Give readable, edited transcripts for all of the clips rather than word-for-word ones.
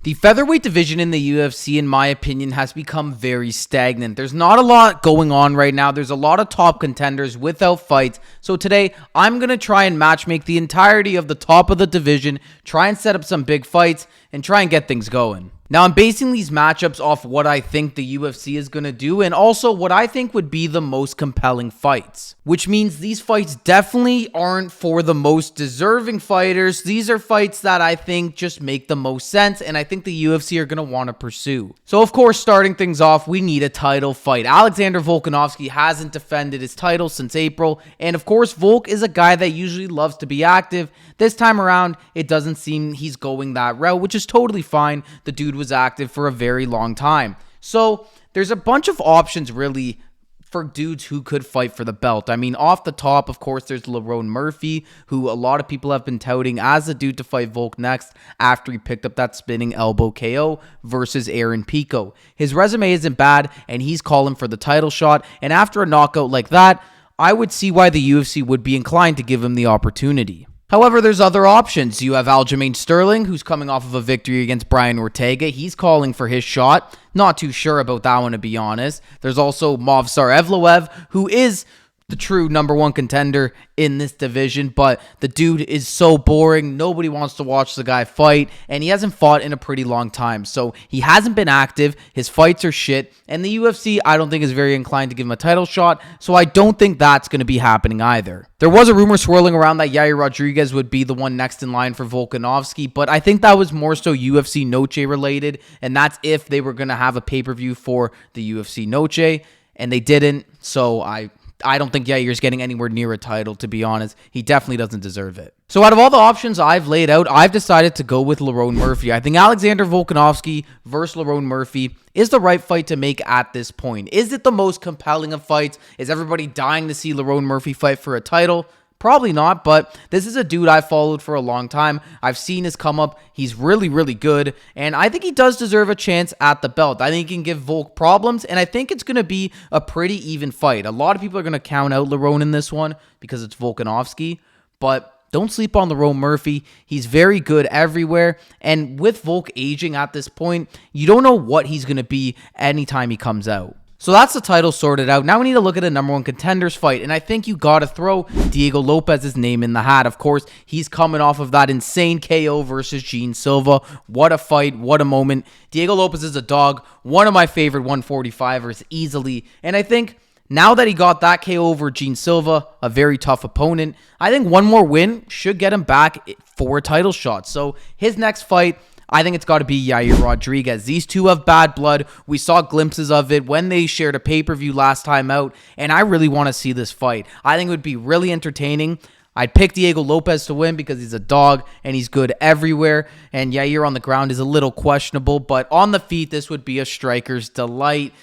The featherweight division in the UFC, in my opinion, has become very stagnant. There's not a lot going on right now. There's a lot of top contenders without fights. So today, I'm going to try and matchmake the entirety of the top of the division, try and set up some big fights, and try and get things going. Now, I'm basing these matchups off what I think the UFC is going to do and also what I think would be the most compelling fights, which means these fights definitely aren't for the most deserving fighters. These are fights that I think just make the most sense and I think the UFC are going to want to pursue. So, of course, starting things off, we need a title fight. Alexander Volkanovski hasn't defended his title since April, and of course, Volk is a guy that usually loves to be active. This time around, it doesn't seem he's going that route, which is totally fine. The dude was active for a very long time. So there's a bunch of options really for dudes who could fight for the belt. I mean, off the top, of course, there's Lerone Murphy, who a lot of people have been touting as the dude to fight Volk next after he picked up that spinning elbow KO versus Aaron Pico. His resume isn't bad, and he's calling for the title shot, and after a knockout like that, I would see why the UFC would be inclined to give him the opportunity. However, there's other options. You have Aljamain Sterling, who's coming off of a victory against Brian Ortega. He's calling for his shot. Not too sure about that one, to be honest. There's also Movsar Evloev, who is the true number one contender in this division, but the dude is so boring. Nobody wants to watch the guy fight, and he hasn't fought in a pretty long time. So he hasn't been active. His fights are shit, and the UFC, I don't think, is very inclined to give him a title shot, so I don't think that's going to be happening either. There was a rumor swirling around that Yair Rodriguez would be the one next in line for Volkanovski, but I think that was more so UFC Noche related, and that's if they were going to have a pay-per-view for the UFC Noche, and they didn't, so I don't think Yair's getting anywhere near a title, to be honest. He definitely doesn't deserve it. So out of all the options I've laid out, I've decided to go with Lerone Murphy. I think Alexander Volkanovski versus Lerone Murphy is the right fight to make at this point. Is it the most compelling of fights? Is everybody dying to see Lerone Murphy fight for a title? Probably not, but this is a dude I've followed for a long time. I've seen his come up. He's really, really good, and I think he does deserve a chance at the belt. I think he can give Volk problems, and I think it's going to be a pretty even fight. A lot of people are going to count out Lerone in this one because it's Volkanovski, but don't sleep on Lerone Murphy. He's very good everywhere, and with Volk aging at this point, you don't know what he's going to be anytime he comes out. So that's the title sorted out. Now we need to look at a number one contenders fight, and I think you got to throw Diego Lopez's name in the hat. Of course, he's coming off of that insane KO versus Gene Silva. What a fight, what a moment. Diego Lopez is a dog, one of my favorite 145ers easily, and I think now that he got that KO over Gene Silva, a very tough opponent, I think one more win should get him back for a title shot. So his next fight, I think it's got to be Yair Rodriguez. These two have bad blood. We saw glimpses of it when they shared a pay-per-view last time out, and I really want to see this fight. I think it would be really entertaining. I'd pick Diego Lopez to win because he's a dog and he's good everywhere, and Yair on the ground is a little questionable, but on the feet, this would be a striker's delight.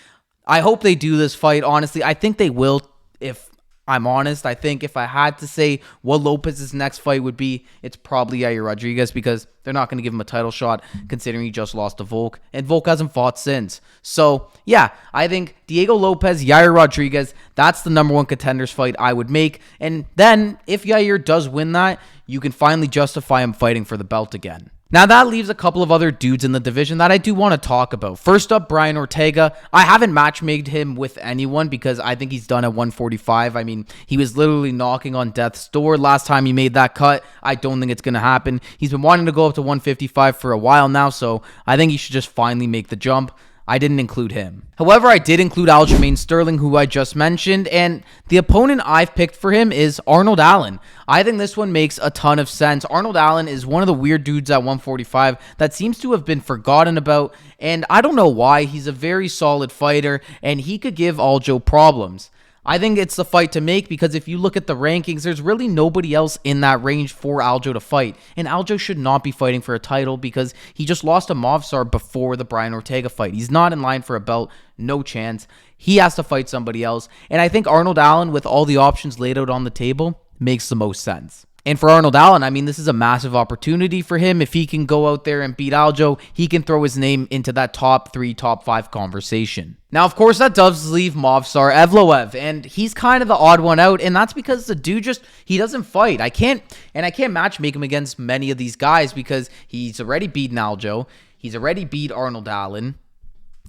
I hope they do this fight, honestly. I think they will, if I'm honest. I think if I had to say what Lopez's next fight would be, it's probably Yair Rodriguez because they're not going to give him a title shot considering he just lost to Volk, and Volk hasn't fought since. So, yeah, I think Diego Lopez, Yair Rodriguez, that's the number one contenders fight I would make. And then, if Yair does win that, you can finally justify him fighting for the belt again. Now, that leaves a couple of other dudes in the division that I do want to talk about. First up, Brian Ortega. I haven't matchmaked him with anyone because I think he's done at 145. I mean, he was literally knocking on death's door last time he made that cut. I don't think it's going to happen. He's been wanting to go up to 155 for a while now, so I think he should just finally make the jump. I didn't include him. However, I did include Aljamain Sterling, who I just mentioned, and the opponent I've picked for him is Arnold Allen. I think this one makes a ton of sense. Arnold Allen is one of the weird dudes at 145 that seems to have been forgotten about, and I don't know why. He's a very solid fighter, and he could give Aljo problems. I think it's the fight to make because if you look at the rankings, there's really nobody else in that range for Aljo to fight. And Aljo should not be fighting for a title because he just lost to Movsar before the Brian Ortega fight. He's not in line for a belt. No chance. He has to fight somebody else. And I think Arnold Allen, with all the options laid out on the table, makes the most sense. And for Arnold Allen, I mean, this is a massive opportunity for him. If he can go out there and beat Aljo, he can throw his name into that top 3, top 5 conversation. Now, of course, that does leave Movsar Evloev, and he's kind of the odd one out, and that's because the dude he doesn't fight. I can't match make him against many of these guys because he's already beaten Aljo. He's already beat Arnold Allen.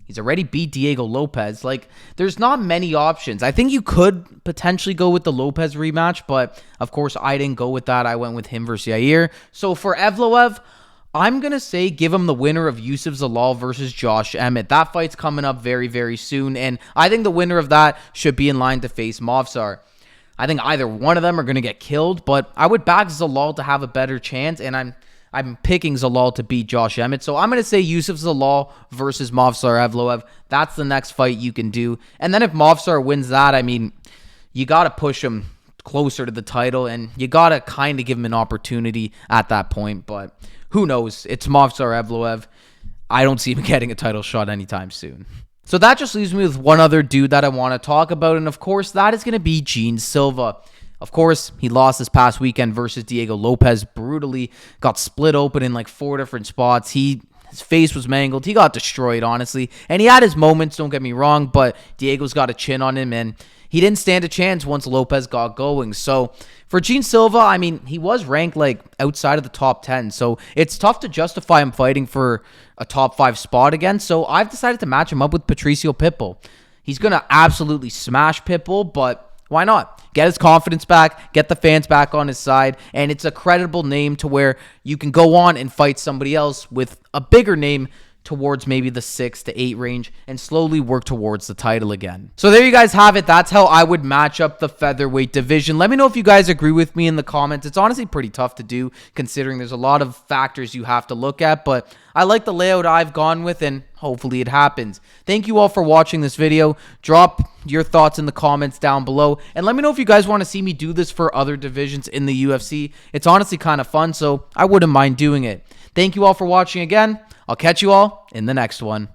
He's already beat Diego Lopez. Like, there's not many options. I think you could potentially go with the Lopez rematch, but of course I didn't go with that. I went with him versus Yair. So for Evloev, I'm going to say give him the winner of Yusuf Zalal versus Josh Emmett. That fight's coming up very, very soon, and I think the winner of that should be in line to face Movsar. I think either one of them are going to get killed, but I would back Zalal to have a better chance, and I'm picking Zalal to beat Josh Emmett. So I'm going to say Yusuf Zalal versus Movsar Evloev. That's the next fight you can do. And then if Movsar wins that, I mean, you got to push him closer to the title, and you got to kind of give him an opportunity at that point. But who knows? It's Movsar Evloev. I don't see him getting a title shot anytime soon. So that just leaves me with one other dude that I want to talk about, and of course, that is going to be Gene Silva. Of course, he lost this past weekend versus Diego Lopez brutally, got split open in like 4 different spots. His face was mangled. He got destroyed, honestly. And he had his moments, don't get me wrong, but Diego's got a chin on him, and he didn't stand a chance once Lopez got going. So for Gene Silva, I mean, he was ranked like outside of the top 10. So it's tough to justify him fighting for a top 5 spot again. So I've decided to match him up with Patricio Pitbull. He's going to absolutely smash Pitbull, but why not? Get his confidence back, get the fans back on his side, and it's a credible name to where you can go on and fight somebody else with a bigger name towards maybe the 6 to 8 range and slowly work towards the title again. So there you guys have it. That's how I would match up the featherweight division. Let me know if you guys agree with me in the comments. It's honestly pretty tough to do considering there's a lot of factors you have to look at, but I like the layout I've gone with, and hopefully it happens. Thank you all for watching this video. Drop your thoughts in the comments down below, and let me know if you guys want to see me do this for other divisions in the UFC. It's honestly kind of fun, so I wouldn't mind doing it. Thank you all for watching again. I'll catch you all in the next one.